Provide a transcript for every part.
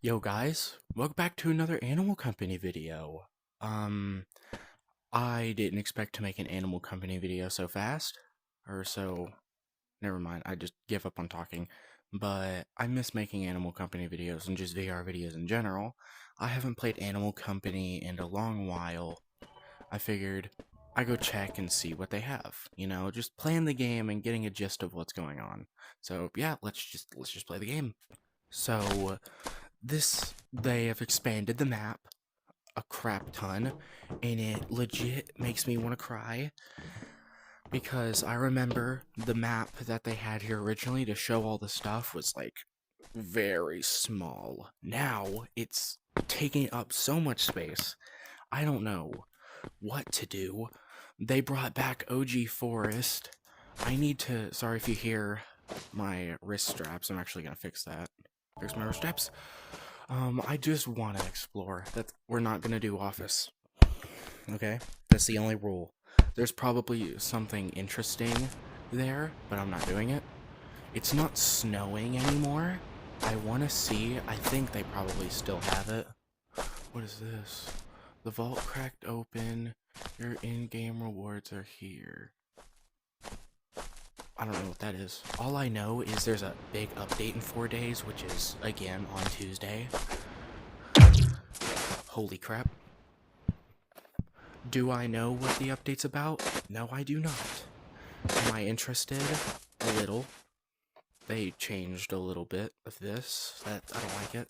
Yo guys, welcome back to another Animal Company video. Um, I didn't expect to make an Animal Company video so fast, never mind, I just give up on talking. But I miss making Animal Company videos and just VR videos in general. I haven't played Animal Company in a long while. I figured I go check and see what they have, just playing the game and getting a gist of what's going on. So yeah, let's just play the game. So they have expanded the map a crap ton, and it legit makes me want to cry because I remember the map that they had here originally to show all the stuff was like very small. Now it's taking up so much space. I don't know what to do. They brought back OG Forest. I need to. Sorry if you hear my wrist straps. I'm actually gonna fix that. Fix my wrist straps. I just want to explore. We're not gonna do office. Okay? That's the only rule. There's probably something interesting there, but I'm not doing it. It's not snowing anymore. I want to see. I think they probably still have it. What is this? The vault cracked open. Your in-game rewards are here. I don't know what that is. All I know is there's a big update in 4 days, which is, again, on Tuesday. Holy crap. Do I know what the update's about? No, I do not. Am I interested? A little. They changed a little bit of this. I don't like it.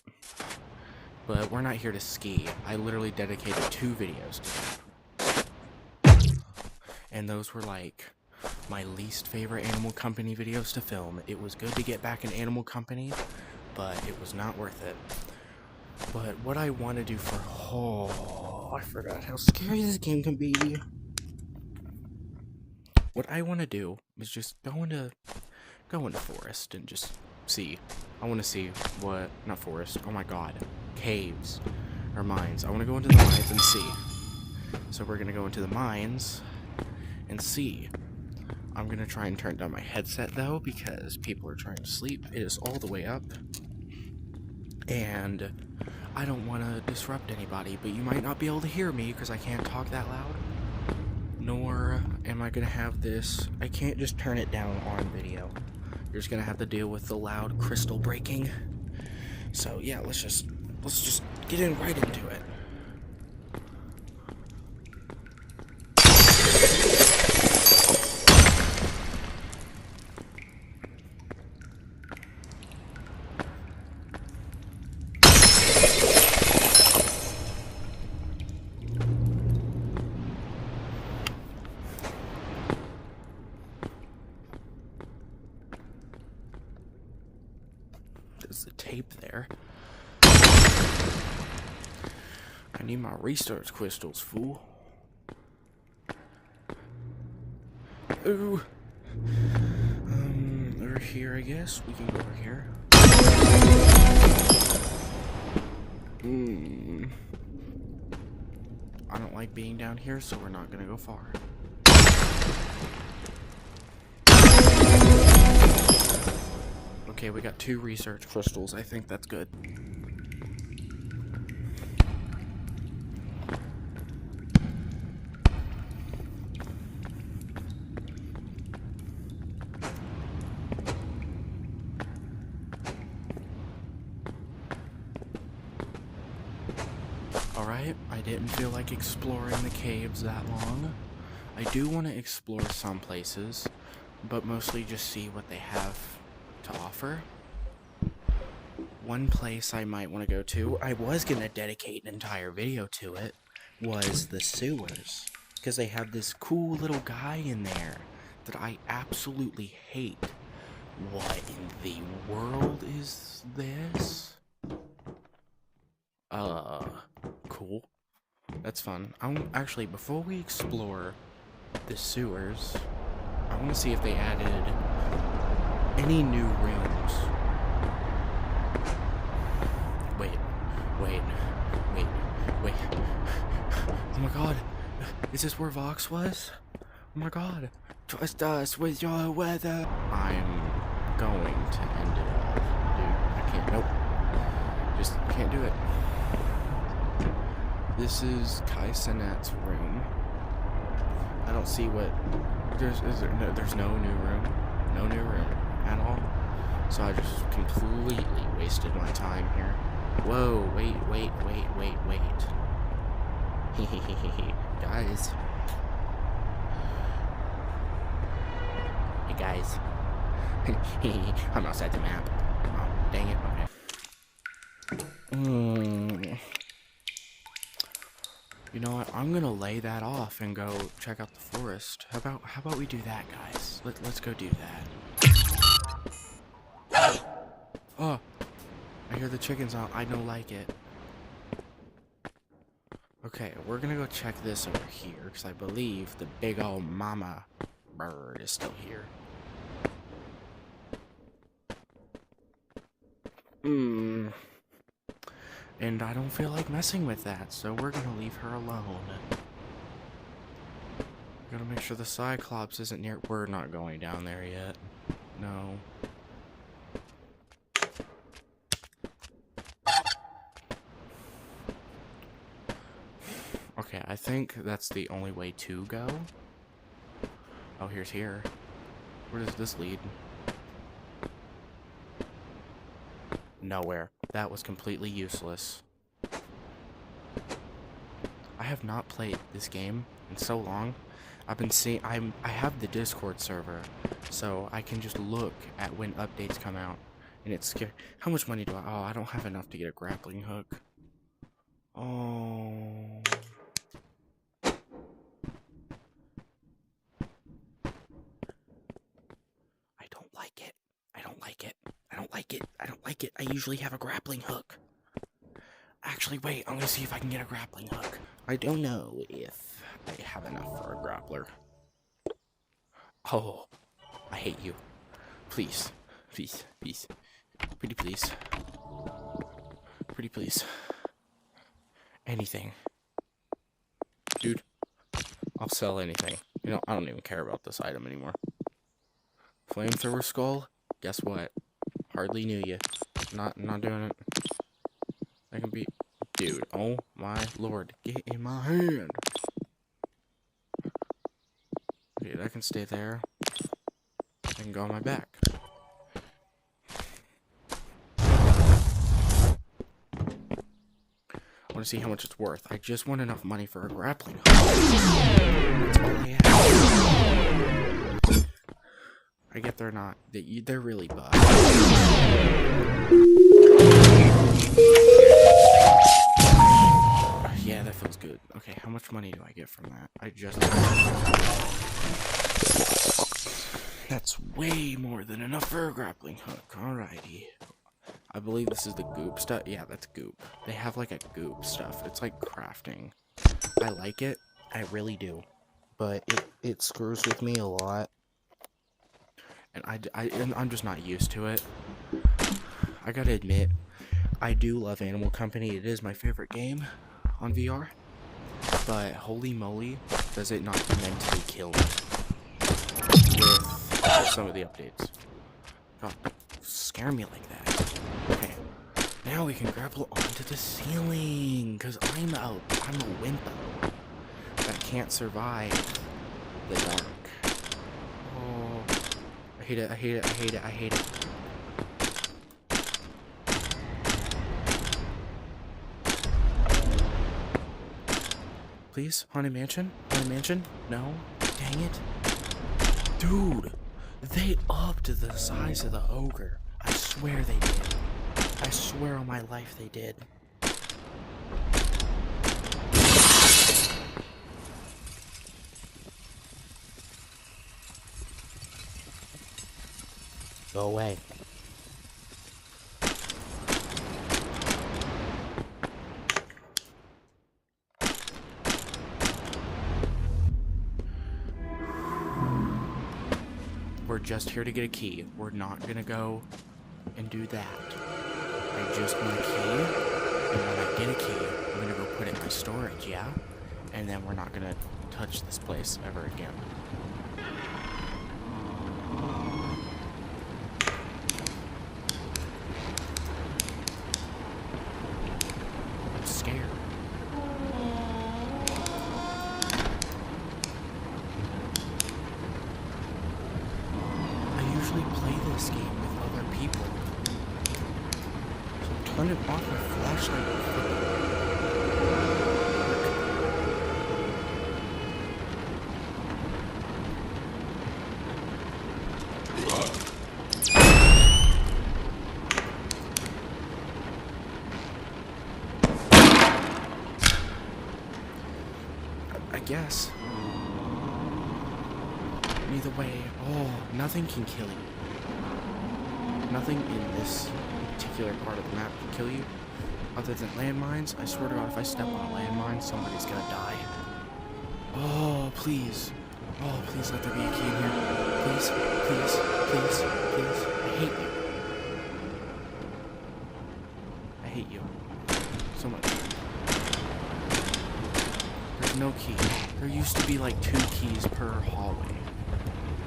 But we're not here to ski. I literally dedicated 2 videos to it. And those were like my least favorite Animal Company videos to film. It was good to get back in Animal Company, but it was not worth it. But what I want to do for... Oh, I forgot how scary this game can be. What I want to do is just go into forest and just see. I want to see what... Not forest. Oh my god. Caves. Or mines. I want to go into the mines and see. So we're going to go into the mines and see. I'm going to try and turn down my headset, though, because people are trying to sleep. It is all the way up. And I don't want to disrupt anybody, but you might not be able to hear me because I can't talk that loud. Nor am I going to have this... I can't just turn it down on video. You're just going to have to deal with the loud crystal breaking. So, yeah, let's just get right into it. There's the tape there. I need my research crystals, fool. Ooh. Over here, I guess. We can go over here. I don't like being down here, so we're not gonna go far. Okay, we got 2 research crystals. I think that's good. Alright, I didn't feel like exploring the caves that long. I do want to explore some places, but mostly just see what they have to offer. One place I might want to go to, I was going to dedicate an entire video to it, was the sewers. Because they have this cool little guy in there that I absolutely hate. What in the world is this? Cool. That's fun. Actually, before we explore the sewers, I want to see if they added any new rooms. Wait. Oh my god. Is this where Vox was? Oh my god. Trust us with your weather. I'm going to end it all. Dude, I can't. Nope. Just Can't do it. This is Kai Cenat's room. I don't see what... There's no new room. No new room at all. So I just completely wasted my time here. Whoa, wait. Guys. Hey, guys. I'm outside the map. Oh, dang it. Okay. You know what? I'm gonna lay that off and go check out the forest. How about we do that, guys? Let's go do that. Oh, I hear the chickens out. I don't like it. Okay, we're gonna go check this over here because I believe the big old mama bird is still here. And I don't feel like messing with that, so we're gonna leave her alone. Gotta make sure the Cyclops isn't near. We're not going down there yet. No. Okay, I think that's the only way to go. Oh, here's here. Where does this lead? Nowhere. That was completely useless. I have not played this game in so long. I've been seeing... I have the Discord server, so I can just look at when updates come out. And it's scary. How much money do I... Oh, I don't have enough to get a grappling hook. Oh... I don't like it. I don't like it. I don't like it. I don't like it. I usually have a grappling hook. Actually, wait. I'm gonna see if I can get a grappling hook. I don't know if I have enough for a grappler. Oh, I hate you. Please. Please. Please. Pretty please. Pretty please. Anything. Dude, I'll sell anything. You know, I don't even care about this item anymore. Flamethrower skull? Guess what? Hardly knew you. Not doing it. That can be... Dude, oh my lord. Get in my hand. Okay, that can stay there. I can go on my back. I want to see how much it's worth. I just want enough money for a grappling hook. That's all I have. I get they're not. They're really bugged. Yeah, that feels good. Okay, how much money do I get from that? I just... That's way more than enough for a grappling hook. Alrighty. I believe this is the goop stuff. Yeah, that's goop. They have like a goop stuff. It's like crafting. I like it. I really do. But it screws with me a lot. And I'm just not used to it. I gotta admit, I do love Animal Company. It is my favorite game on VR. But holy moly, does it not mentally kill me with some of the updates. God, scare me like that. Okay, now we can grapple onto the ceiling, because I'm a wimpo that can't survive the dark. Oh, I hate it, I hate it, I hate it, I hate it. Please? Haunted Mansion? Haunted Mansion? No? Dang it. Dude, they upped the size of the ogre. I swear they did. I swear on my life they did. Go away. We're just here to get a key. We're not gonna go and do that. I just want a key, and when I get a key, I'm gonna go put it in storage, yeah? And then we're not gonna touch this place ever again. turn it off my flashlight. I guess. Either way, nothing can kill you. Nothing in this particular part of the map can kill you. Other than landmines. I swear to God, if I step on a landmine, somebody's gonna die. Oh, please. Oh, please let there be a key in here. Please, please, please, please. I hate you. I hate you. So much. There's no key. There used to be like 2 keys per hallway.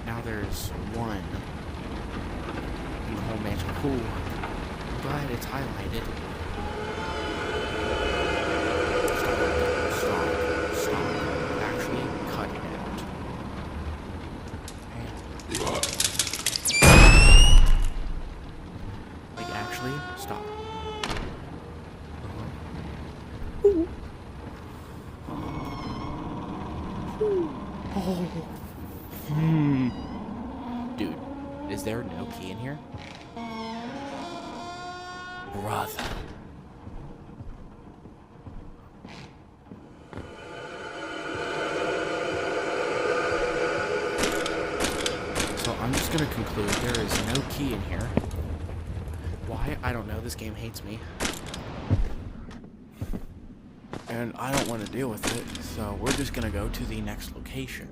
Now there's 1 in the whole mansion. Cool. I'm glad it's highlighted. Stop. Actually, cut it out. Like, actually, stop. Dude, is there no key in here? Brother. So I'm just gonna conclude there is no key in here. Why? I don't know. This game hates me. And I don't want to deal with it, so we're just gonna go to the next location.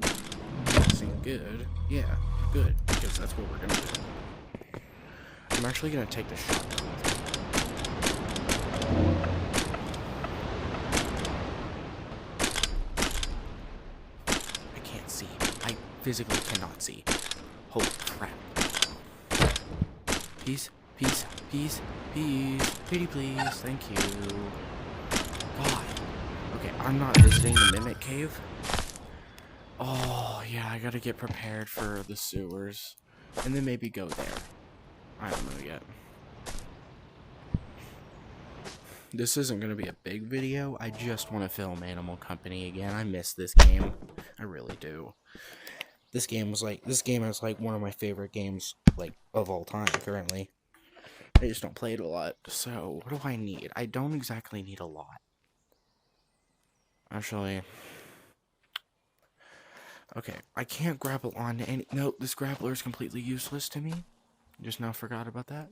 Seem good? Yeah, good, because that's what we're gonna do. I'm actually gonna take the shotgun. I can't see. I physically cannot see. Holy crap. Peace, peace, peace, peace. Pretty please, thank you. God. Okay, I'm not visiting the Mimic Cave. Oh, yeah, I gotta get prepared for the sewers. And then maybe go there. I don't know yet. This isn't gonna be a big video. I just want to film Animal Company again. I miss this game. I really do. This game is like one of my favorite games, like, of all time, currently. I just don't play it a lot. So, what do I need? I don't exactly need a lot. Actually... Okay, I can't grapple onto any... Nope, this grappler is completely useless to me. Just now forgot about that.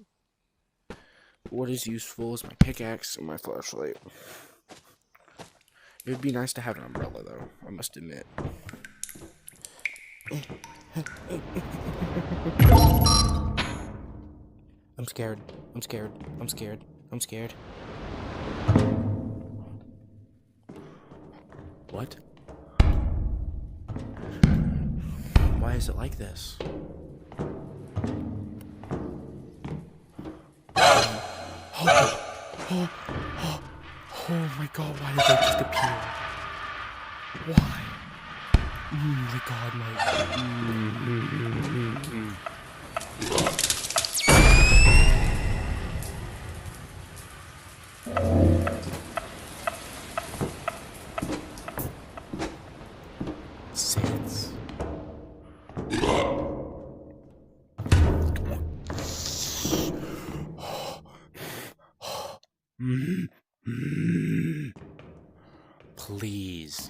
What is useful is my pickaxe and my flashlight. It would be nice to have an umbrella, though, I must admit. I'm scared. I'm scared. I'm scared. I'm scared. What? Why is it like this? Oh my god, why did they just appear? Why? Oh my god, Sense. Please.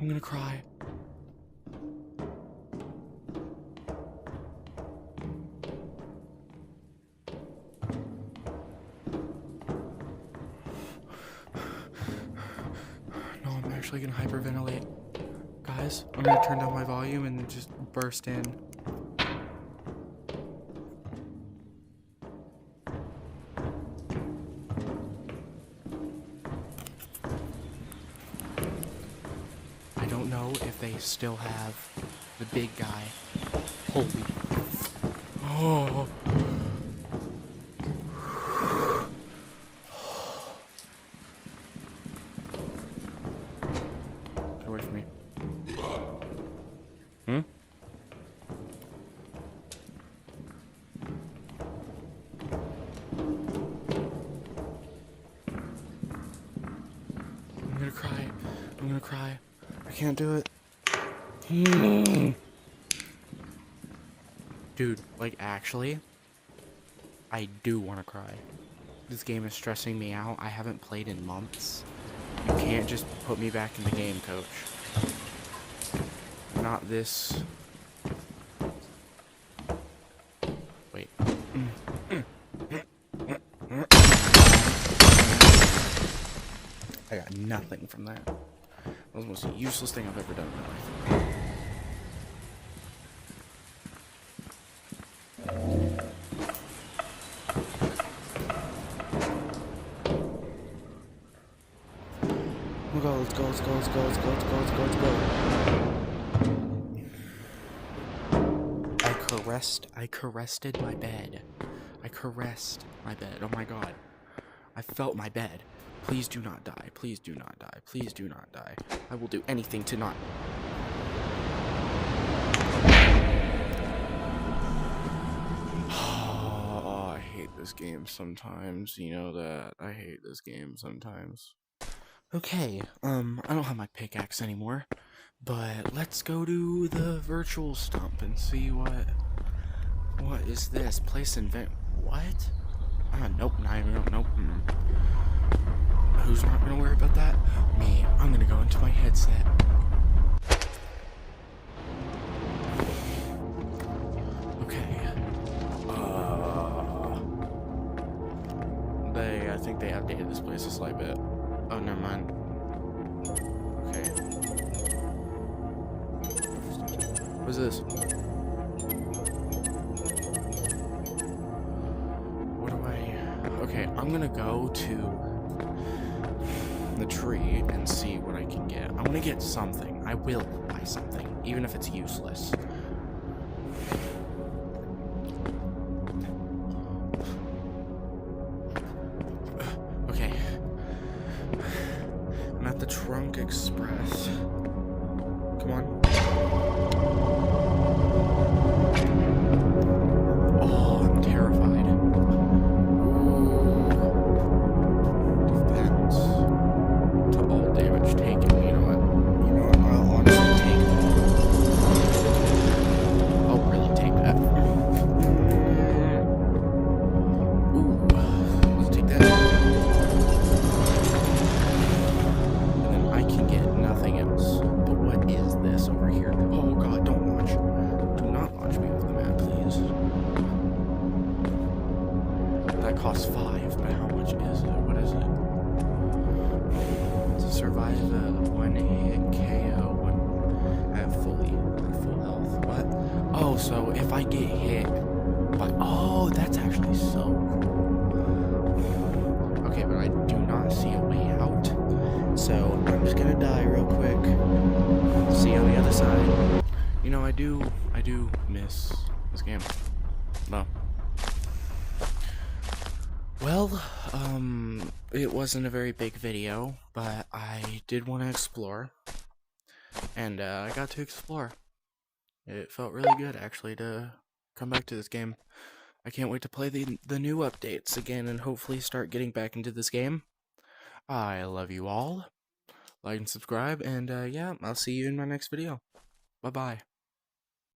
I'm gonna cry. No, I'm actually gonna hyperventilate. Guys, I'm gonna turn down my volume and then just burst in. I don't know if they still have The big guy. Holy. Oh. Get away from me. Hmm? I'm gonna cry. I'm gonna cry. I can't do it. Dude, like, actually, I do want to cry. This game is stressing me out. I haven't played in months. You can't just put me back in the game, coach. Not this. Wait. I got nothing from that. That was the most useless thing I've ever done in my life. Let's go, let's go, let's go, let's go, let's go, let's go, let's go, let's go. I caressed my bed. I caressed my bed. Oh my god. I felt my bed. Please do not die. Please do not die. Please do not die. I will do anything to not... Oh, I hate this game sometimes. You know that. I hate this game sometimes. Okay, I don't have my pickaxe anymore, but let's go to the virtual stump and see what is this? Place invent, what? Nope, not even, nope. Who's not gonna worry about that? Me. I'm gonna go into my headset. Okay. I think they updated this place a slight bit. Oh, never mind. Okay. What is this? What do I... Okay, I'm gonna go to the tree and see what I can get. I want to get something. I will buy something, even if it's useless. Okay. I'm at the Trunk Express. Come on. Oh, I'm terrified. Defense to all damage taken. You know what? I'll honestly take that. I'll really take that. Ooh, let's take that. And then I can get nothing else. But what is this over here? Oh god, don't launch. Do not launch me off the map, please. That costs 5, but how much is it? What is it? To survive a 1-hit KO at full health. What? Oh, so if I get hit by... Oh, that's actually so cool. Okay, but I do not see a way out. So I'm just gonna die real quick. See you on the other side. You know, I do miss this game. No. Well, it wasn't a very big video, but I did want to explore, and I got to explore. It felt really good, actually, to come back to this game. I can't wait to play the new updates again and hopefully start getting back into this game. I love you all. Like and subscribe, and yeah, I'll see you in my next video. Bye-bye.